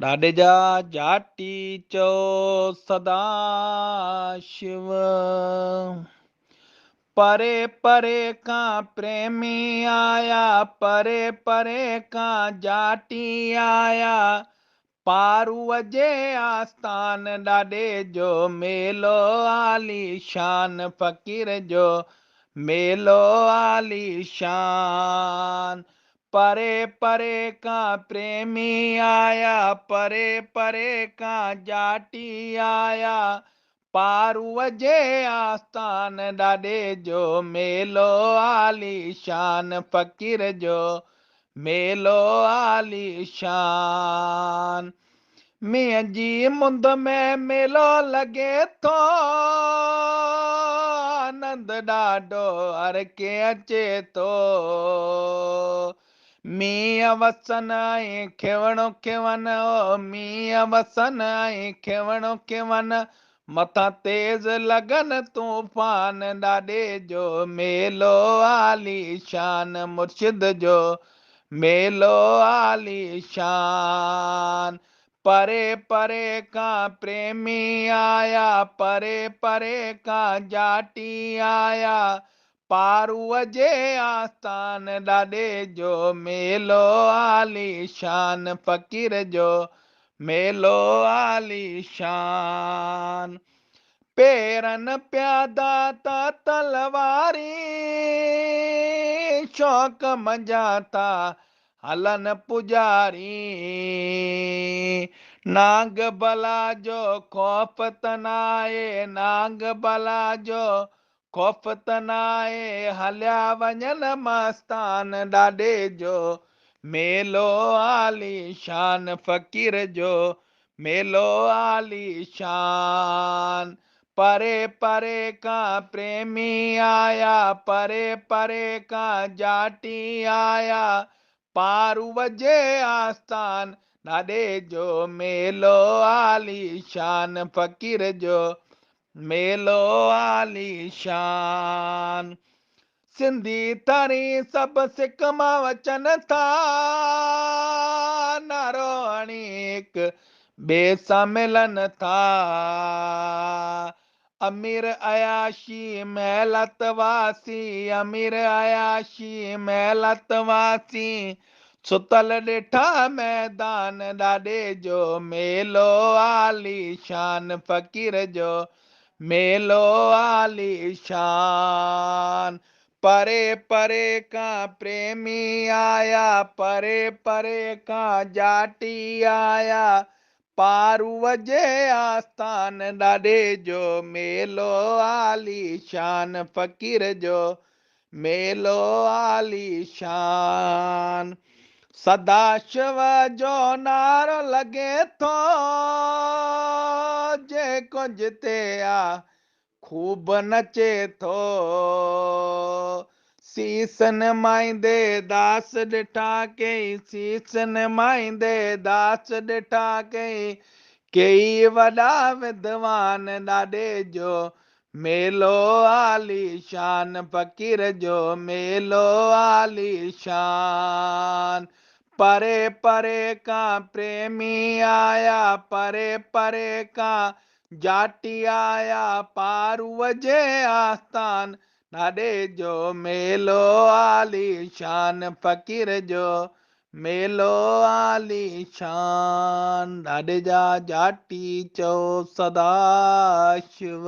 ॾाॾे जा जाटी चओ सदा शिव। परे परे का प्रेमी आया, परे परे का जाटी आया, पारूअ जे आस्थान ॾाॾे जो मेलो आलीशान, फ़कीर जो मेलो आलीशान। परे परे का प्रेमी आया, परे परे का जाटी आया, पारूअ जे आस्थान ॾाॾे जो मेलो आलीशान, फ़कीर जो मेलो आलीशान। मींहं जी मुंद में मेलो लॻे थो, आनंद ॾाढो हर के अचे थो। मींहं वसन ऐं खेवणो खेवन, मींहं वसन ऐं खेवणो खेवन, मथां तेज़ लॻन तूफ़ान ॾाॾे जो मेलो आलीशान, मुर्शिद जो मेलो आलीशान। परे परे का प्रेमी आया, परे परे का जाटी आया, पारूअ जे आस्थान ॾाॾे जो मेलो आलीशान, फ़कीर जो मेलो आलीशान। पेरन प्यादा ता तलवारी, शौक़ मंझाता हलन पुजारी। नाग बला जो खौफ तनाए, नाग बला जो खौफ तनाए, हलिया वञन मस्तान ॾाॾे जो मेलो आलीशान, फ़कीर जो मेलो आलीशान। परे परे का प्रेमी आया, परे परे का जाटी आया, पारूअ जे आस्थान ॾाॾे जो मेलो आलीशान, फ़कीर जो मेलो आलीशान। सिंधी तरी सभु सिक मां वचन था, नारो हणी हिक ॿिए सां मिलन था। अमीर अयाशी महलत वासी, अमीर अयाशी महलत वासी, सुतल ॾिठा मैदान ॾाॾे जो मेलो आलीशान, फ़कीर जो मेलो आलीशान। परे परे का प्रेमी आया, परे परे का जाटी आया, पारूअ जे आस्थान ॾाॾे जो मेलो आलीशान, फ़कीर जो मेलो आलीशान। सदा शिव जो नारो लॻे थो, जेको जिते आ खूब नचे थो। सीस निमाईंदे दास ॾिठा कई, सीस निमाईंदे दास ॾिठा कई, कई वॾा विद्वान ॾाॾे जो मेलो आलीशान, फ़कीर जो मेलो आलीशान। परे परे का प्रेमी आया, परे परे का जाटी आया, पारूअ जे आस्थान ॾाॾे जो मेलो आलीशान, फ़कीर जो मेलो आलीशान। ॾाॾे जा जाटी चओ सदा शिव।